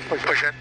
Push it.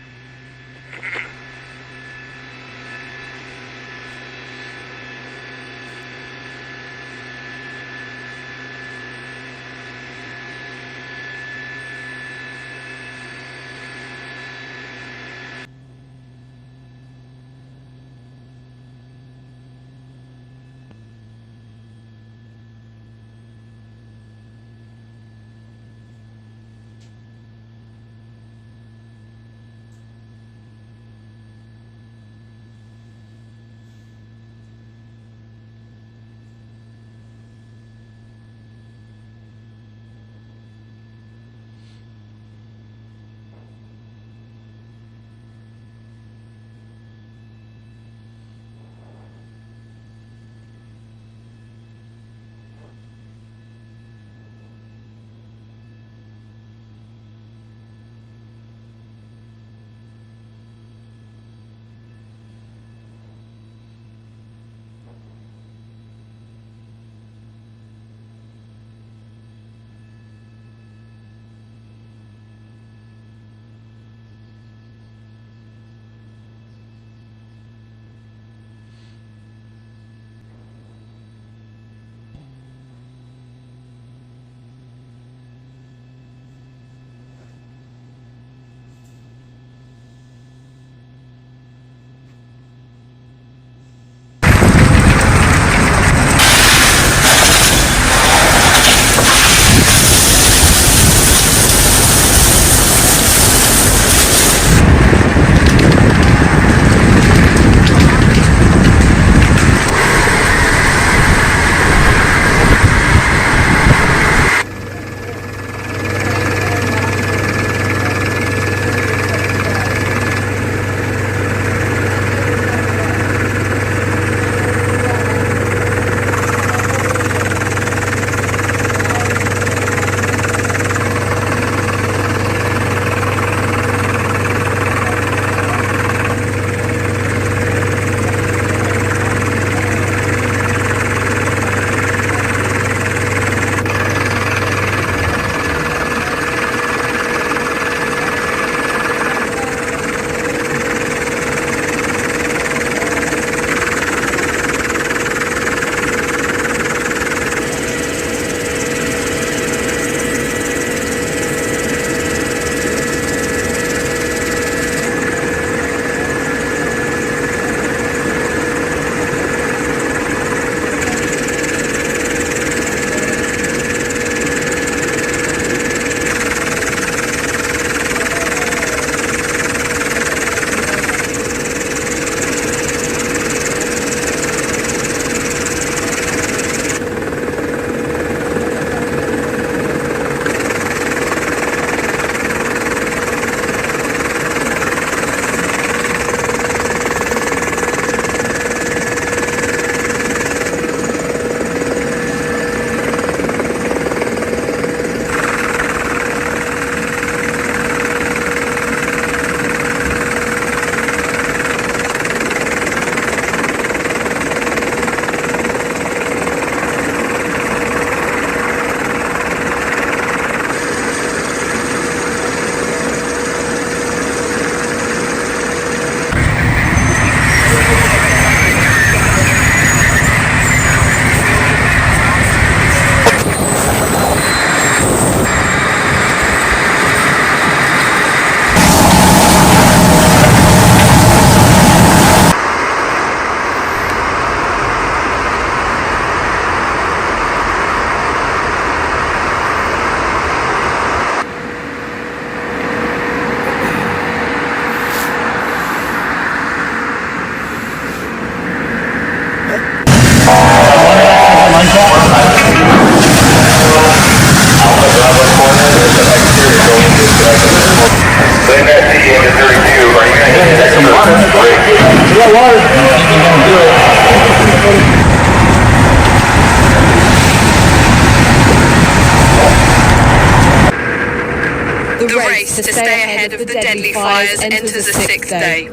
The race to stay ahead of the deadly fires enters the sixth day.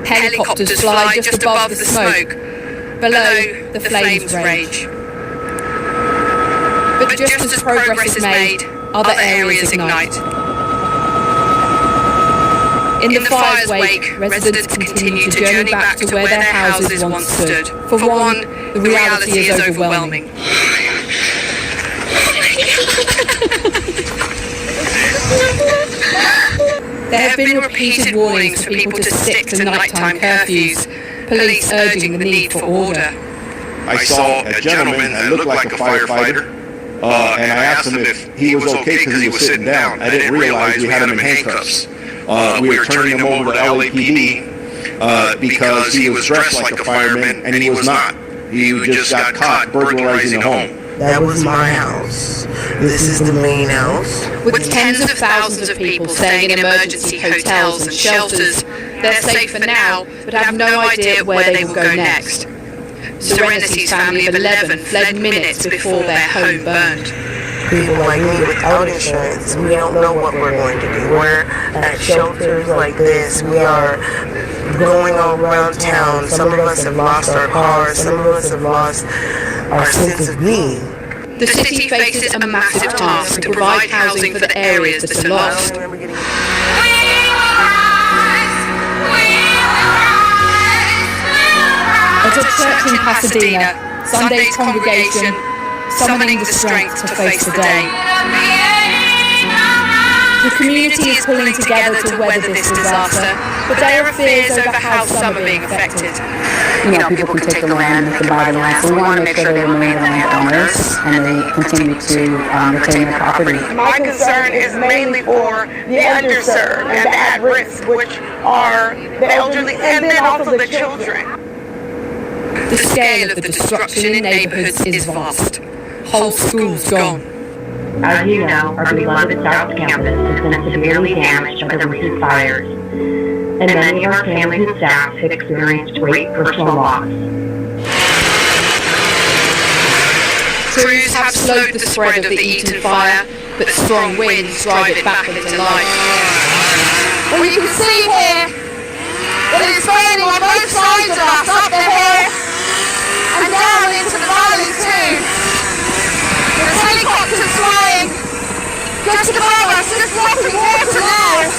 Helicopters fly just above the smoke. Below, the flames rage. But just as progress is made, other areas ignite. In the fire's wake, residents continue to journey back to where their houses once stood. For one, the reality is overwhelming. There have been repeated warnings for people to stick to nighttime curfews, police urging the need for order. I saw a gentleman that looked like a firefighter, and I asked him if he was okay because he was sitting down. I didn't realize we had him in handcuffs. We were turning him over to LAPD because he was dressed like a fireman, and he was not. He just got caught burglarizing a home. That was my house. This is the main house. With tens of thousands of people staying in emergency hotels and shelters, they're safe for now, but have no idea where they will go next. Serenity's family of 11 fled minutes before their home burned. People like me without insurance, we don't know what we're going to do. We're at shelters like this. We are going all around town. Some of us have lost our cars. Some of us have lost our sense of being. The city faces a massive task to provide housing for the areas that are lost. At a church in Pasadena, Sunday's congregation summoning the strength to face the day. The community is pulling together to weather this disaster, but there are fears over how some are being affected. You know, people can take the land, they can buy the land, so we want to make sure they remain landowners and they continue to retain their property. My concern is mainly for the underserved and the at-risk, which are the elderly and then also the children. The scale of the destruction in neighbourhoods is vast. Whole schools gone. As you know, our beloved South Campus has been severely damaged by the recent fires, and many of our families and staff have experienced great personal loss. Crews have slowed the spread of the Eaton fire, but strong winds drive it back into life. Well, you can see here that it's burning on both sides of us, up the hill and down into the valley too. There's helicopters flying just above us, just dropping water now,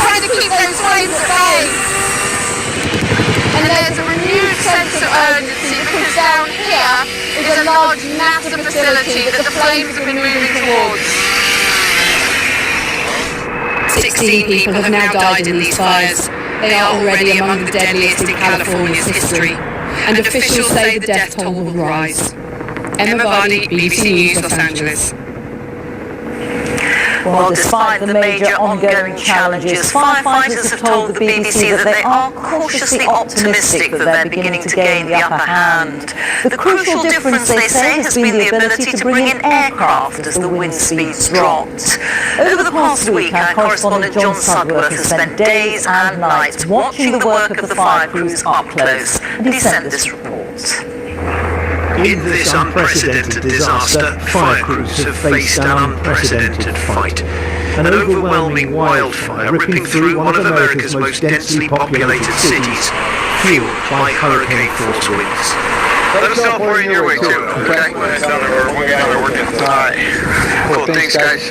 trying to keep those flames at bay. And there's a renewed sense of urgency because down here is a large NASA facility that the flames have been moving towards. 16 people have now died in these fires. They are already among the deadliest in California's history, and officials say the death toll will rise. Emma Vardy, BBC News, Los Angeles. Well, despite the major ongoing challenges, firefighters have told the BBC that they are cautiously optimistic that they're beginning to gain the upper hand. The crucial difference, they say, has been the ability to bring in aircraft as the wind speeds dropped. Over the past week, our correspondent John Sudworth has spent days and nights watching the work of the fire crews up close, and he sent this report. In this unprecedented disaster, fire crews have faced an unprecedented fight. An overwhelming wildfire ripping through one of America's most densely populated cities, fueled by hurricane-force winds. Let us know if we're in your way too, okay? We're working. Alright. Cool, thanks guys.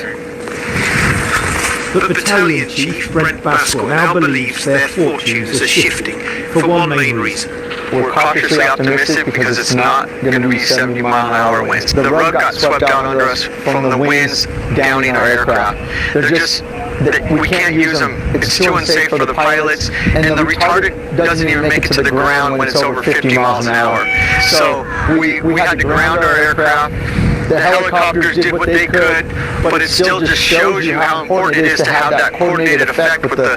But Battalion Chief Brent Baskell now believes their fortunes are shifting for one main reason. We're cautiously optimistic because it's not going to be 70-mile-an-hour winds. The rug got swept down under us from the winds downing our aircraft. They're just, we can't use them. It's too unsafe for the pilots, and the retardant doesn't even make it to the ground when it's over 50 miles an hour. So we had to ground our aircraft. The helicopters did what they could, but it still just shows you how important it is to have that coordinated effect with the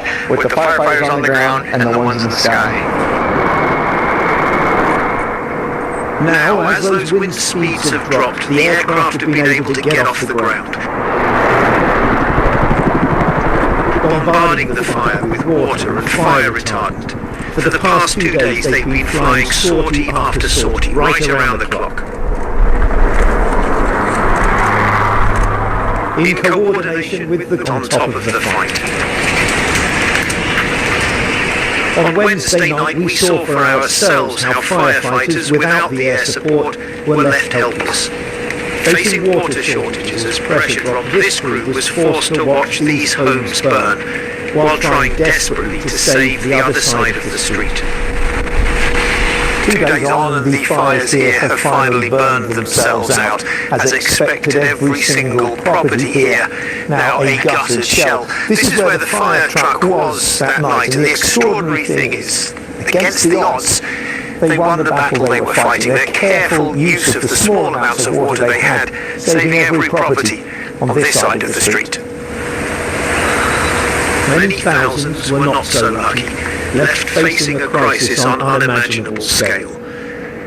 firefighters on the ground and the ones in the sky. Now, as those wind speeds have dropped, the aircraft have been able to get off the ground, bombarding the fire with water and fire retardant. For the past 2 days, they've been flying sortie after sortie, right around the clock. In coordination with the on top of the fight. On Wednesday night, we saw for ourselves how firefighters without the air support were left helpless. Facing water shortages as pressure dropped, this crew was forced to watch these homes burn while trying desperately to save the other side of the street. 2 days on, the fires here have finally burned themselves out. As expected, every single property here now a gutted shell. This is where the fire truck was that night, and the extraordinary thing is, against the odds, they won the battle they were fighting. Their careful use of the small amounts of water they had, saving every property on this side of the street. Many thousands were not so lucky, left facing a crisis on unimaginable scale.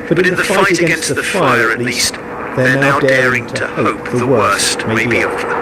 But in the fight against the fire at least, they're now daring to hope the worst may be over.